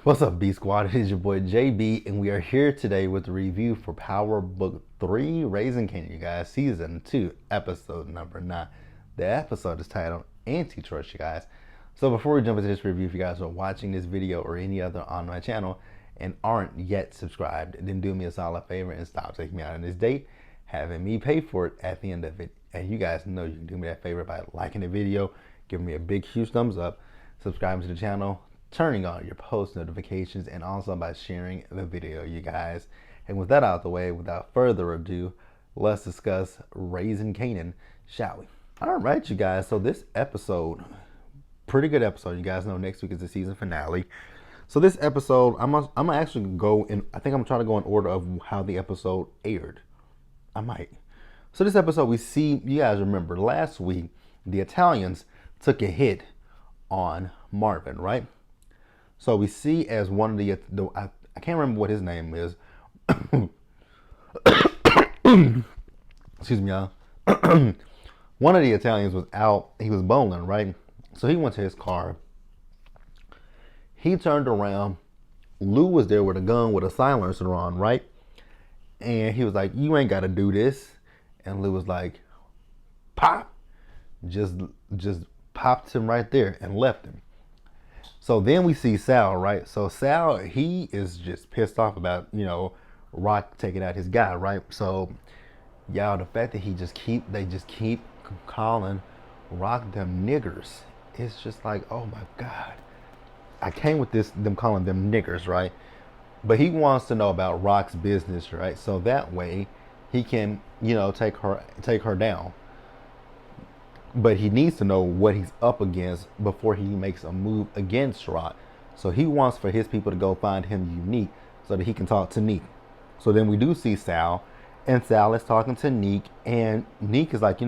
What's up, B Squad? It is your boy JB, and we are here today with the review for Power Book 3 Raising Kanan, you guys, Season 2, Episode number 9. The episode is titled Antitrust, you guys. So before we jump into this review, if you guys are watching this video or any other on my channel and aren't yet subscribed, then do me a solid favor and stop taking me out on this date, having me pay for it at the end of it. And you guys know you can do me that favor by liking the video, giving me a big, huge thumbs up, subscribing to the channel, turning on your post notifications, and also by sharing the video, you guys. And with that out of the way, without further ado, let's discuss Raising Kanan, shall we? All right, you guys. So this episode, pretty good episode. You guys know next week is the season finale. So this episode, I'm gonna actually go in. I think I'm trying to go in order of how the episode aired. I might. So this episode, we see, you guys remember last week, the Italians took a hit on Marvin, right? So we see as one of the I can't remember what his name is. Excuse me, y'all. One of the Italians was out. He was bowling, right? So he went to his car. He turned around. Lou was there with a gun with a silencer on, right? And he was like, "You ain't got to do this." And Lou was like, "Pop!" Just popped him right there and left him. So then we see Sal, right? So Sal, he is just pissed off about, Rock taking out his guy, right? So, y'all, the fact that they just keep calling Rock them niggers. It's just like, oh my God. I came with them calling them niggers, right? But he wants to know about Rock's business, right? So that way he can, take her down. But he needs to know what he's up against before he makes a move against Rock. So he wants for his people to go find him Unique so that he can talk to Neek. So then we do see Sal, and Sal is talking to Neek, and Neek is like,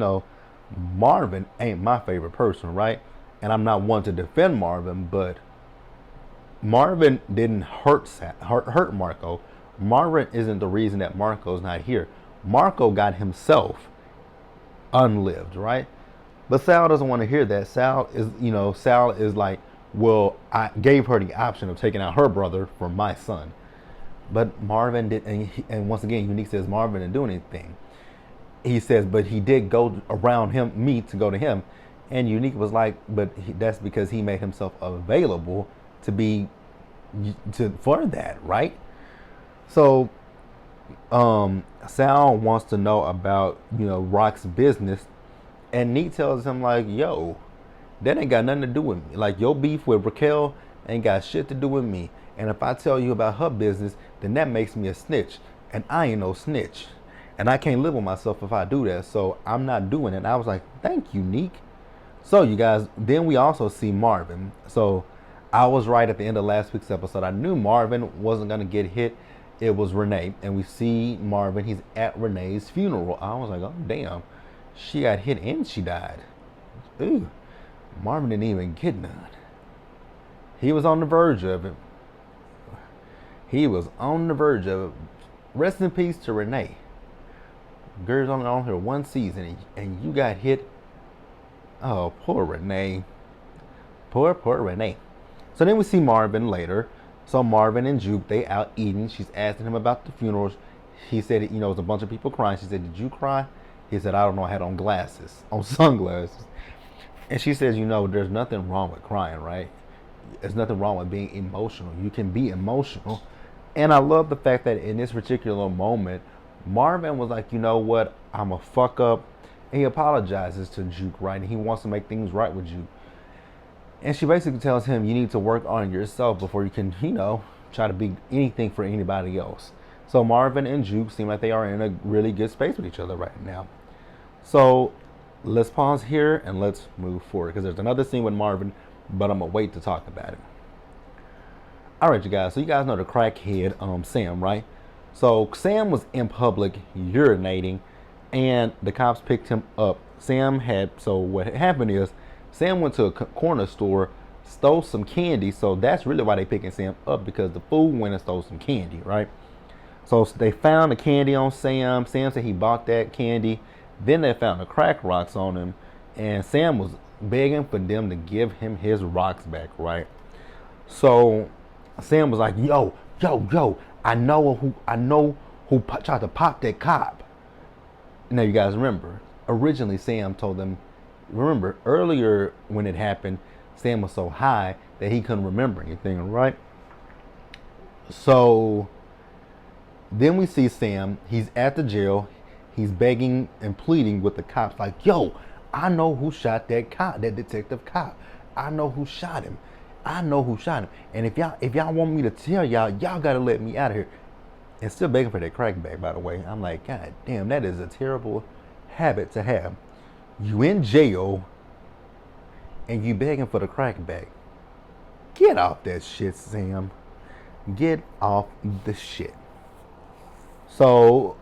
Marvin ain't my favorite person, right? And I'm not one to defend Marvin, but Marvin didn't hurt Marco. Marvin isn't the reason that Marco's not here. Marco got himself unlived, right? But Sal doesn't want to hear that. Sal is like, well, I gave her the option of taking out her brother for my son. But Marvin didn't, and once again, Unique says Marvin didn't do anything. He says, but he did go around me to go to him. And Unique was like, but that's because he made himself available for that, right? So Sal wants to know about, Rock's business. And Neek tells him like, yo, that ain't got nothing to do with me. Like, your beef with Raquel ain't got shit to do with me. And if I tell you about her business, then that makes me a snitch. And I ain't no snitch. And I can't live with myself if I do that. So I'm not doing it. And I was like, thank you, Neek. So you guys, then we also see Marvin. So I was right at the end of last week's episode. I knew Marvin wasn't going to get hit. It was Renee. And we see Marvin. He's at Renee's funeral. I was like, oh, damn. She got hit and she died. Ooh, Marvin didn't even get none. He was on the verge of it. He was on the verge of it. Rest in peace to Renee. Girl's only on here one season and you got hit. Oh, poor Renee. Poor Renee. So then we see Marvin later. So Marvin and Juke, they out eating. She's asking him about the funerals. He said, it was a bunch of people crying. She said, did you cry? He said, I don't know, I had on sunglasses. And she says, there's nothing wrong with crying, right? There's nothing wrong with being emotional. You can be emotional. And I love the fact that in this particular moment, Marvin was like, you know what, I'm a fuck up. And he apologizes to Juke, right? And he wants to make things right with Juke. And she basically tells him, you need to work on yourself before you can, try to be anything for anybody else. So Marvin and Juke seem like they are in a really good space with each other right now. So let's pause here and let's move forward because there's another scene with Marvin, but I'm going to wait to talk about it. All right, you guys. So you guys know the crackhead Sam, right? So Sam was in public urinating and the cops picked him up. So what happened is Sam went to a corner store, stole some candy. So that's really why they picking Sam up, because the fool went and stole some candy, right? So they found the candy on Sam. Sam said he bought that candy. Then they found the crack rocks on him, and Sam was begging for them to give him his rocks back, right? So Sam was like, yo, I know who tried to pop that cop. Now you guys remember, originally Sam told them, remember earlier when it happened, Sam was so high that he couldn't remember anything, right? So then we see Sam, he's at the jail, he's begging and pleading with the cops, like, yo, I know who shot that cop, that detective cop. I know who shot him. I know who shot him. And if y'all want me to tell y'all gotta let me out of here. And still begging for that crack bag, by the way. I'm like, God damn, that is a terrible habit to have. You in jail and you begging for the crack bag. Get off that shit, Sam. Get off the shit. So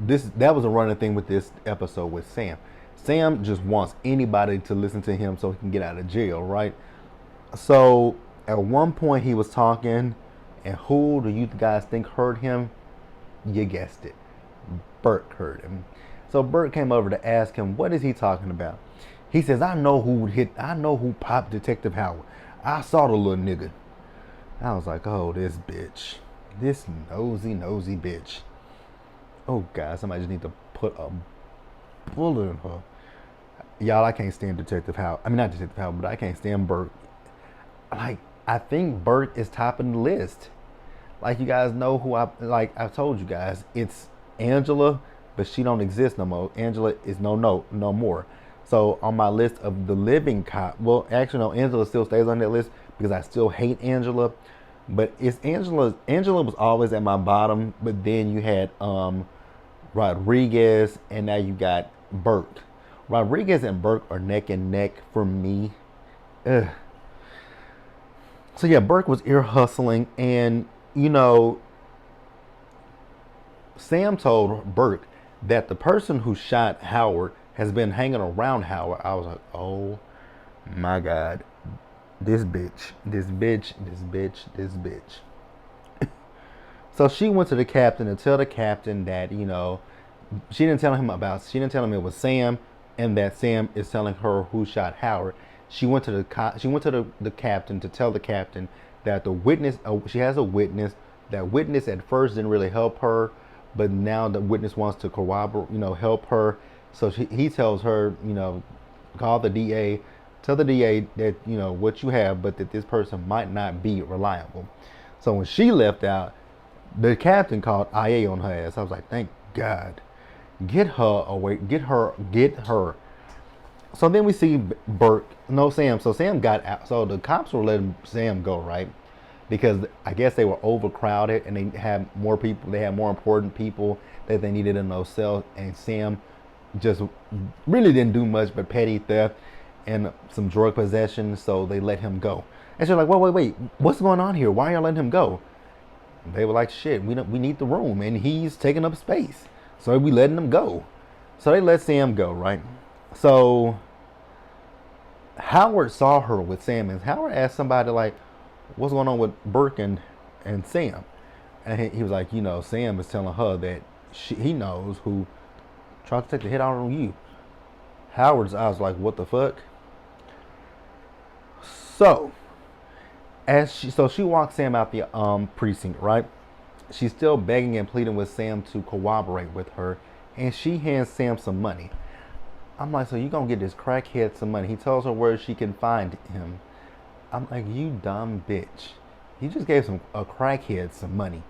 that was a running thing with this episode with Sam. Sam just wants anybody to listen to him so he can get out of jail, right? So at one point he was talking, and who do you guys think heard him? You guessed it. Bert heard him. So Bert came over to ask him, what is he talking about? He says, I know who popped Detective Howard. I saw the little nigga. I was like, oh, this bitch. This nosy bitch. Oh, God, somebody just need to put a bullet in her. Y'all, I can't stand Detective Howard. I mean, not Detective Howard, but I can't stand Bert. Like, I think Bert is topping the list. Like, you guys know who I told you guys, it's Angela, but she don't exist no more. Angela is no more. So on my list of the living cop, well, actually no, Angela still stays on that list because I still hate Angela. But it's Angela was always at my bottom, but then you had Rodriguez, and now you got Bert. Rodriguez and Bert are neck and neck for me. Ugh. So yeah, Bert was ear hustling, and Sam told Bert that the person who shot Howard has been hanging around Howard. I was like, oh my God, this bitch. So she went to the captain to tell the captain that, she didn't tell him it was Sam, and that Sam is telling her who shot Howard. She went to the captain to tell the captain that the witness, she has a witness. That witness at first didn't really help her, but now the witness wants to corroborate, help her. So he tells her, call the DA, tell the DA that, what you have, but that this person might not be reliable. So when she left out, the captain called IA on her ass. I was like, thank God. Get her away. Get her. So then we see Sam. So Sam got out. So the cops were letting Sam go, right? Because I guess they were overcrowded and they had more people. They had more important people that they needed in those cells. And Sam just really didn't do much but petty theft and some drug possession. So they let him go. And she's like, wait, what's going on here? Why are y'all letting him go? They were like, shit, we need the room, and he's taking up space, so we letting him go. So they let Sam go, right? So Howard saw her with Sam, and Howard asked somebody like, what's going on with Burke and Sam? And he was like, Sam is telling her that he knows who tried to take the hit out on you. Howard's eyes like, what the fuck? So she walks Sam out the precinct, right? She's still begging and pleading with Sam to cooperate with her, and she hands Sam some money. I'm like, so you gonna get this crackhead some money? He tells her where she can find him. I'm like, you dumb bitch. You just gave a crackhead some money.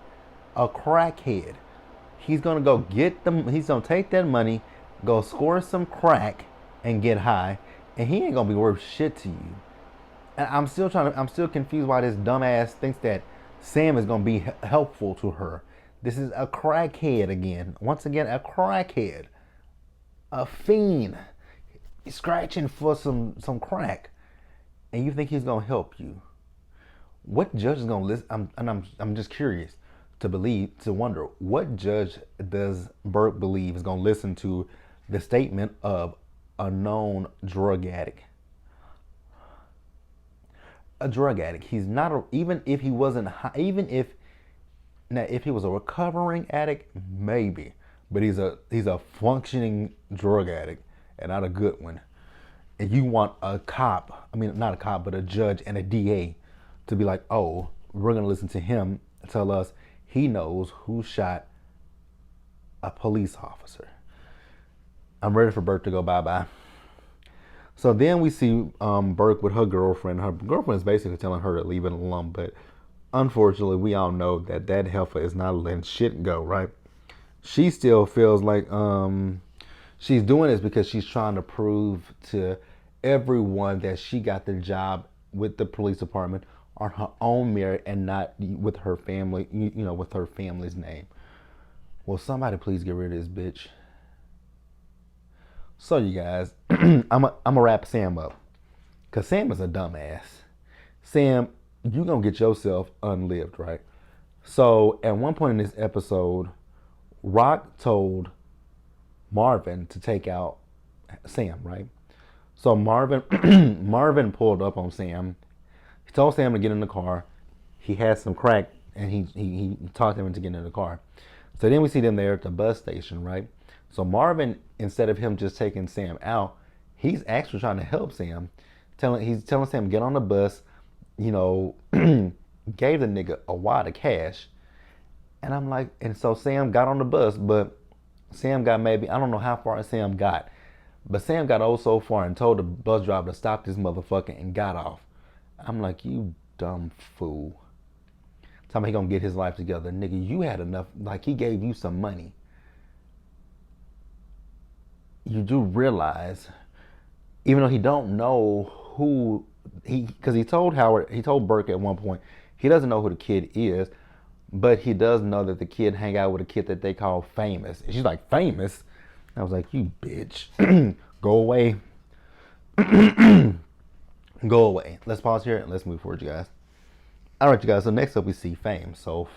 A crackhead. He's gonna go get them. He's gonna take that money, go score some crack, and get high, and he ain't gonna be worth shit to you. And I'm still confused why this dumbass thinks that Sam is going to be helpful to her. This is a crackhead again. Once again, a crackhead. A fiend. He's scratching for some crack. And you think he's going to help you. What judge is going to listen? I'm just curious to wonder, what judge does Burke believe is going to listen to the statement of a known drug addict? A drug addict. He's not even if he wasn't even if he was a recovering addict, maybe, but he's a functioning drug addict and not a good one. And you want a cop, not a cop, but a judge and a DA to be like, oh, we're gonna listen to him tell us he knows who shot a police officer. I'm ready for Burke to go bye-bye. So then we see Burke with her girlfriend. Her girlfriend is basically telling her to leave it alone, but unfortunately, we all know that that heifer is not letting shit go, right? She still feels like she's doing this because she's trying to prove to everyone that she got the job with the police department on her own merit and not with her family, with her family's name. Will somebody please get rid of this bitch? So you guys, I'm wrap Sam up, cause Sam is a dumbass. Sam, you gonna get yourself unlived, right? So at one point in this episode, Rock told Marvin to take out Sam, right? So Marvin Marvin pulled up on Sam. He told Sam to get in the car. He had some crack, and he talked him into getting in the car. So then we see them there at the bus station, right? So Marvin, instead of him just taking Sam out, he's actually trying to help Sam. He's telling Sam get on the bus. Gave the nigga a wad of cash, and I'm like, and so Sam got on the bus, but Sam got maybe, I don't know how far Sam got, but Sam got so far and told the bus driver to stop this motherfucker and got off. I'm like, you dumb fool. Tell me he gonna get his life together. Nigga, you had enough, like he gave you some money. You do realize, even though he don't know who, because he told Burke at one point, he doesn't know who the kid is, but he does know that the kid hang out with a kid that they call Famous. And she's like, Famous? I was like, you bitch. Go away. Go away. Let's pause here and let's move forward, you guys. All right, you guys. So next up we see Fame. So,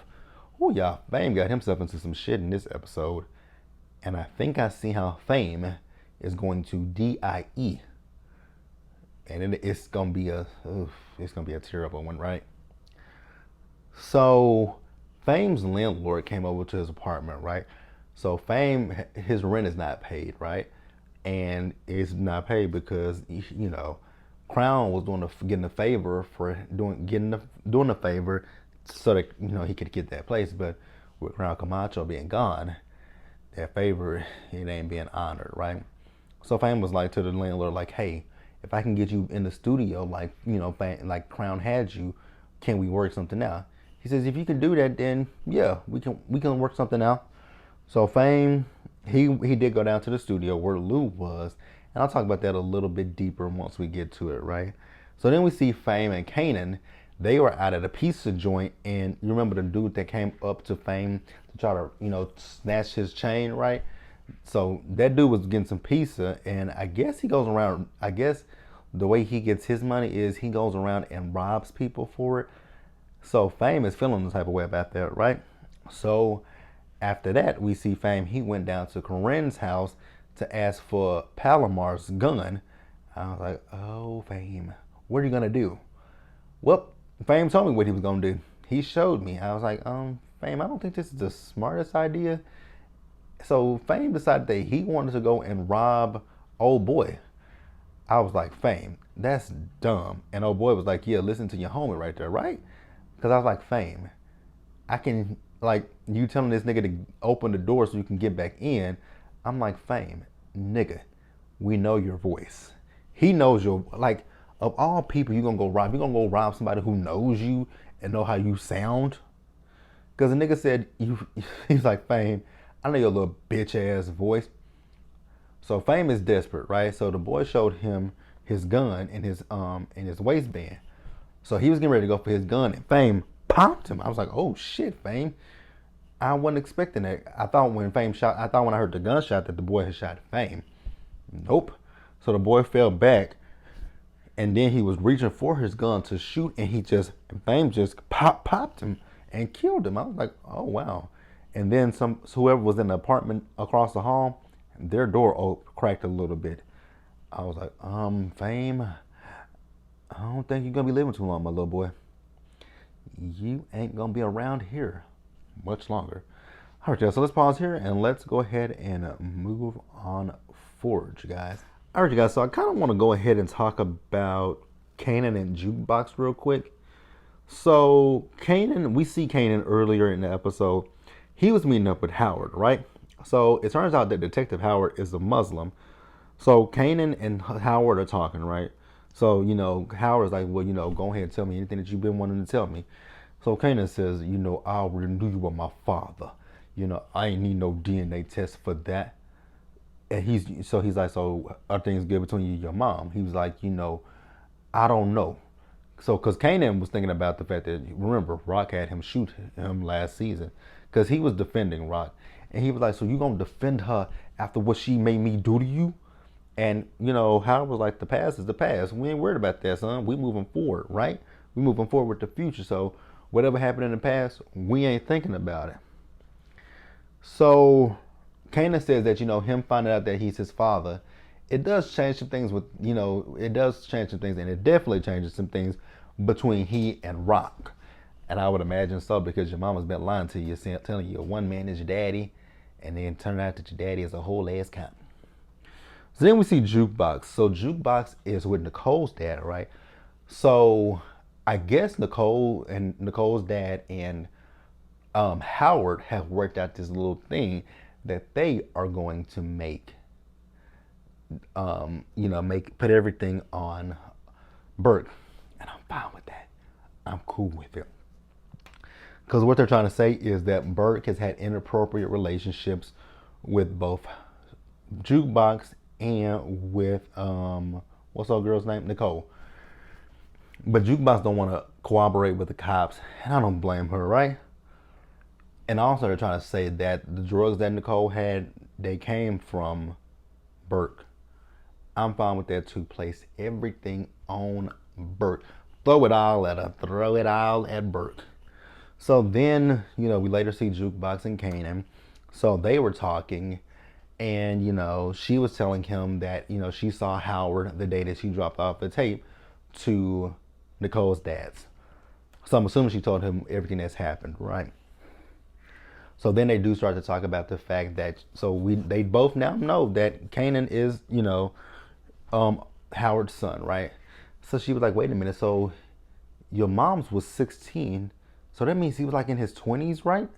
y'all, Fame got himself into some shit in this episode. And I think I see how Fame is going to DIE. And it's gonna be a terrible one, right? So Fame's landlord came over to his apartment, right? So Fame, his rent is not paid, right? And it's not paid because Crown was getting a favor for doing a favor so that he could get that place. But with Crown Camacho being gone, that favor it ain't being honored, right? So Fame was like to the landlord, like, hey, if I can get you in the studio, like like Crown had you, can we work something out? He says, if you can do that, then yeah, we can work something out. So Fame, he did go down to the studio where Lou was, and I'll talk about that a little bit deeper once we get to it, right? So then we see Fame and Kanan. They were out at a pizza joint, and you remember the dude that came up to Fame to try to snatch his chain, right? So that dude was getting some pizza, and I guess he goes around. I guess the way he gets his money is he goes around and robs people for it. So Fame is feeling the type of way about that, right? So after that, we see Fame. He went down to Corinne's house to ask for Palomar's gun. I was like, oh, Fame, what are you gonna do? Well, Fame told me what he was gonna do. He showed me. I was like, Fame, I don't think this is the smartest idea. So Fame decided that he wanted to go and rob old boy. I was like, Fame, that's dumb. And old boy was like, yeah, listen to your homie right there, right? Because I was like, Fame, I can, like, you telling this nigga to open the door so you can get back in. I'm like, Fame, nigga, we know your voice. He knows your, like, of all people you're gonna go rob somebody who knows you and know how you sound? Because the nigga said, he's like, Fame, I know your little bitch ass voice. So Fame is desperate, right? So the boy showed him his gun in his waistband. So he was getting ready to go for his gun, and Fame popped him. I was like, oh shit, Fame. I wasn't expecting that. I thought when I heard the gunshot that the boy had shot Fame. Nope. So the boy fell back, and then he was reaching for his gun to shoot, and Fame just popped him and killed him. I was like, oh wow. And then whoever was in the apartment across the hall, their door cracked a little bit. I was like, Fame, I don't think you're gonna be living too long, my little boy. You ain't gonna be around here much longer. All right, y'all, so let's pause here and let's go ahead and move on forward, you guys. All right, you guys, so I kind of want to go ahead and talk about Kanan and Jukebox real quick. So Kanan, we see Kanan earlier in the episode. He was meeting up with Howard, right? So it turns out that Detective Howard is a Muslim. So Kanan and Howard are talking, right? So, Howard's like, well, go ahead and tell me anything that you've been wanting to tell me. So Kanan says, I already knew you were my father. I ain't need no DNA test for that. And he's like, so are things good between you and your mom? He was like, I don't know. So, because Kanan was thinking about the fact that, remember, Rock had him shoot him last season because he was defending Rock. And he was like, so you going to defend her after what she made me do to you? And, Howard was like, the past is the past. We ain't worried about that, son. We moving forward, right? We moving forward with the future. So, whatever happened in the past, we ain't thinking about it. So, Kanan says that, him finding out that he's his father, it does change some things it does change some things, and it definitely changes some things between he and Rock. And I would imagine so, because your mama's been lying to you, telling you one man is your daddy, and then turn out that your daddy is a whole ass cop. So then we see Jukebox. So Jukebox is with Nicole's dad, right? So I guess Nicole's dad and Howard have worked out this little thing that they are going to make, put everything on Burke. And I'm fine with that. I'm cool with it. Because what they're trying to say is that Burke has had inappropriate relationships with both Jukebox and with, what's that girl's name? Nicole. But Jukebox don't want to cooperate with the cops. And I don't blame her, right? And also they're trying to say that the drugs that Nicole had, they came from Burke. I'm fine with that too. Place everything on Burke. Throw it all at her. Throw it all at Burke. So then, we later see Jukebox and Kanan. So they were talking, and, she was telling him that, she saw Howard the day that she dropped off the tape to Nicole's dad's. So I'm assuming she told him everything that's happened, right? So then they do start to talk about the fact that, they both now know that Kanan is, Howard's son, right? So she was like, wait a minute, so your mom's was 16, so that means he was like in his 20s, right?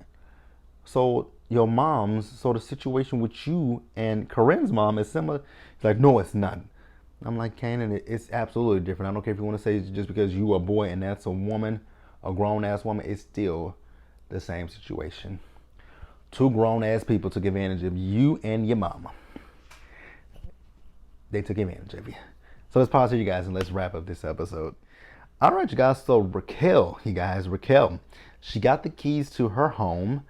So the situation with you and Corinne's mom is similar. He's like, no, it's not. I'm like, Kanan, it's absolutely different. I don't care if you want to say it's just because you are a boy and that's a woman, a grown ass woman, it's still the same situation. Two grown ass people took advantage of you and your mama. They took advantage of you. So let's pause here, you guys, and let's wrap up this episode. All right, you guys. So Raquel, she got the keys to her home,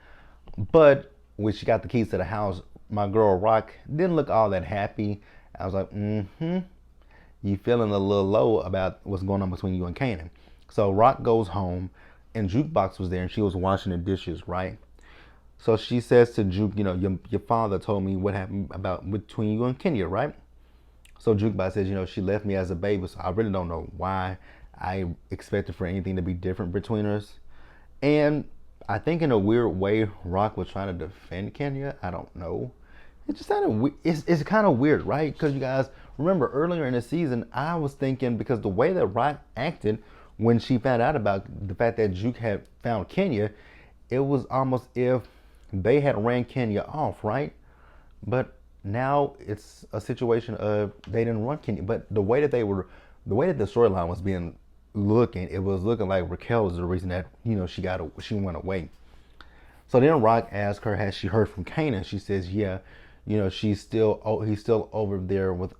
but when she got the keys to the house, my girl Rock didn't look all that happy. I was like, you feeling a little low about what's going on between you and Kanan. So Rock goes home, and Jukebox was there, and she was washing the dishes, right? So she says to Juke, your father told me what happened about between you and Kenya, right? So Jukebox says, she left me as a baby, so I really don't know why I expected for anything to be different between us. And I think in a weird way, Rock was trying to defend Kenya. I don't know. It just sounded, it's kind of weird, right? Because you guys remember earlier in the season, I was thinking, because the way that Rock acted when she found out about the fact that Juke had found Kenya, it was almost if they had ran Kenya off, right? But now it's a situation of they didn't run Kenya. But the way that the storyline was it was looking like Raquel was the reason that she went away. So then Rock asked her, has she heard from Kanan? She says, yeah, he's still over there with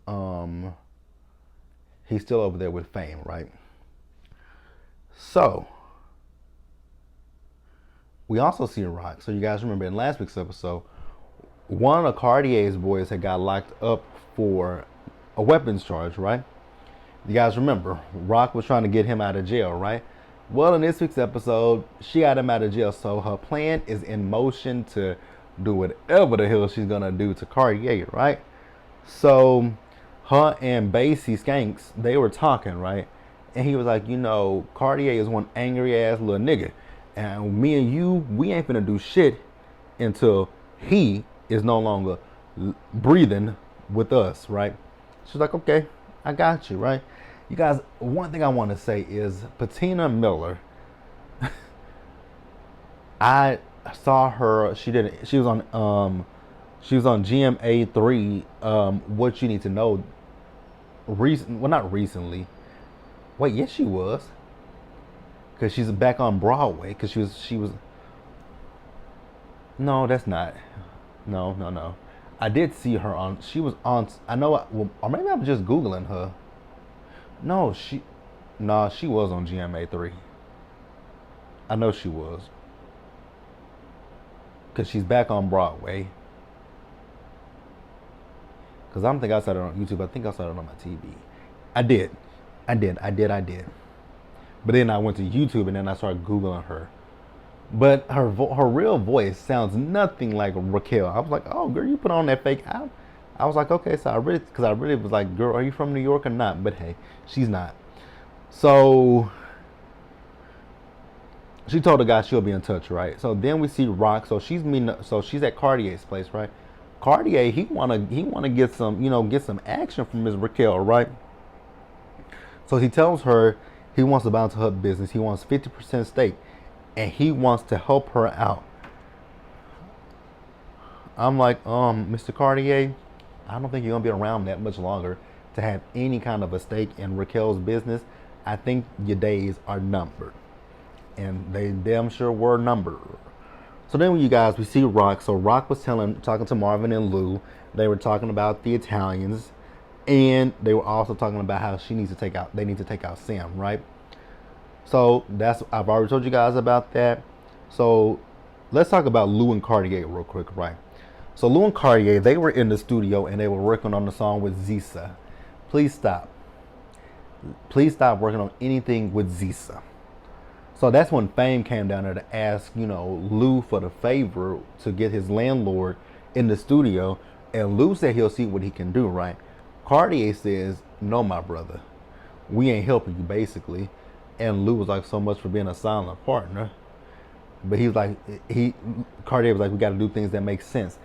Fame, right? So we also see Rock. So you guys remember in last week's episode, one of Cartier's boys had got locked up for a weapons charge, right? You guys remember, Rock was trying to get him out of jail, right? Well, in this week's episode, she got him out of jail, so her plan is in motion to do whatever the hell she's gonna do to Cartier, right? So her and Basie Skanks, they were talking, right? And he was like, Cartier is one angry ass little nigga. And me and you, we ain't finna do shit until he is no longer breathing with us, right? She's like, okay, I got you, right? You guys, one thing I want to say is Patina Miller, I saw her. She did. She was on. She was on GMA3. What you need to know. Well, not recently. Wait, yes, she was. Cause she's back on Broadway. Cause she was. No, that's not. No, no, no. I did see her on. She was on. I know. Well, or maybe I'm just googling her. No, she. No, she was on GMA3. I know she was. Cause she's back on Broadway. Cause I don't think I saw it on YouTube. I think I saw it on my TV. I did. I did. But then I went to YouTube and then I started googling her. But her real voice sounds nothing like Raquel. I was like, oh girl, you put on that fake out. I was like, okay, so I really was like, girl, are you from New York or not? But hey, she's not. So she told the guy she'll be in touch, right? So then we see Rock. So she's at Cartier's place, right? Cartier, he wanna get some, get some action from Ms. Raquel, right? So he tells her he wants to buy into her business. He wants 50% stake, and he wants to help her out. I'm like, Mr. Cartier, I don't think you're gonna be around that much longer to have any kind of a stake in Raquel's business. I think your days are numbered, and they damn sure were numbered. So then we see Rock. So Rock was talking to Marvin and Lou. They were talking about the Italians, and they were also talking about how they need to take out Sam, right? So I've already told you guys about that. So let's talk about Lou and Cartier real quick, right? So Lou and Cartier, they were in the studio and they were working on the song with Zisa. Please stop. Please stop working on anything with Zisa. So that's when Fame came down there to ask, Lou for the favor to get his landlord in the studio. And Lou said he'll see what he can do, right? Cartier says, no, my brother. We ain't helping you, basically. And Lou was like, so much for being a silent partner. But he was like, Cartier was like, we got to do things that make sense.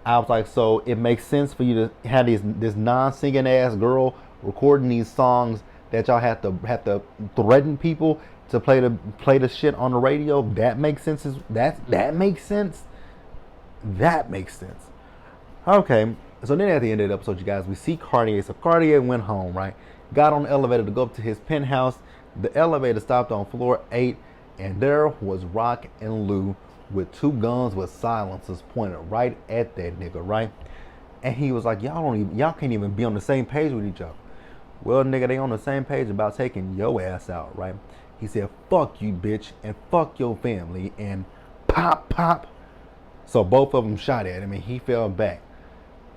I was like, so it makes sense for you to have this non-singing ass girl recording these songs that y'all have to threaten people to play the shit on the radio. That makes sense. That makes sense. That makes sense. Okay, so then at the end of the episode, you guys, we see Cartier. So Cartier went home, right? Got on the elevator to go up to his penthouse. The elevator stopped on floor 8, and there was Rock and Lou with 2 guns with silencers pointed right at that nigga, right? And he was like, y'all can't even be on the same page with each other. Well, nigga, they on the same page about taking your ass out, right? He said, fuck you, bitch, and fuck your family, and pop, pop. So both of them shot at him, and he fell back.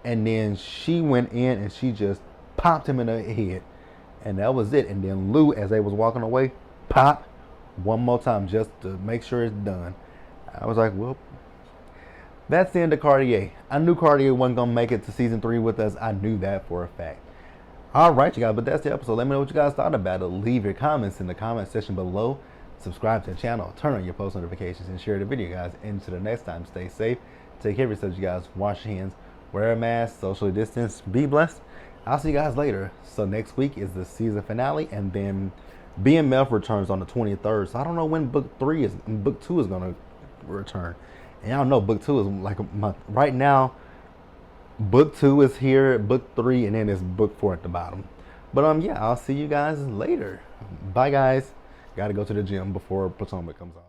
And then she went in, and she just popped him in the head. And that was it. And then Lou, as they was walking away, pop one more time just to make sure it's done. I was like, well, that's the end of Cartier. I knew Cartier wasn't going to make it to season 3 with us. I knew that for a fact. All right, you guys, but that's the episode. Let me know what you guys thought about it. Leave your comments in the comment section below. Subscribe to the channel. Turn on your post notifications and share the video, guys. Until the next time, stay safe. Take care of yourselves, you guys. Wash your hands. Wear a mask. Socially distance. Be blessed. I'll see you guys later. So next week is the season finale, and then BMF returns on the 23rd. So I don't know when book 2 is going to return. And y'all know book 2 is like a month. Right now, book 2 is here, book 3, and then it's book 4 at the bottom. But yeah, I'll see you guys later. Bye, guys. Got to go to the gym before Potomac comes on.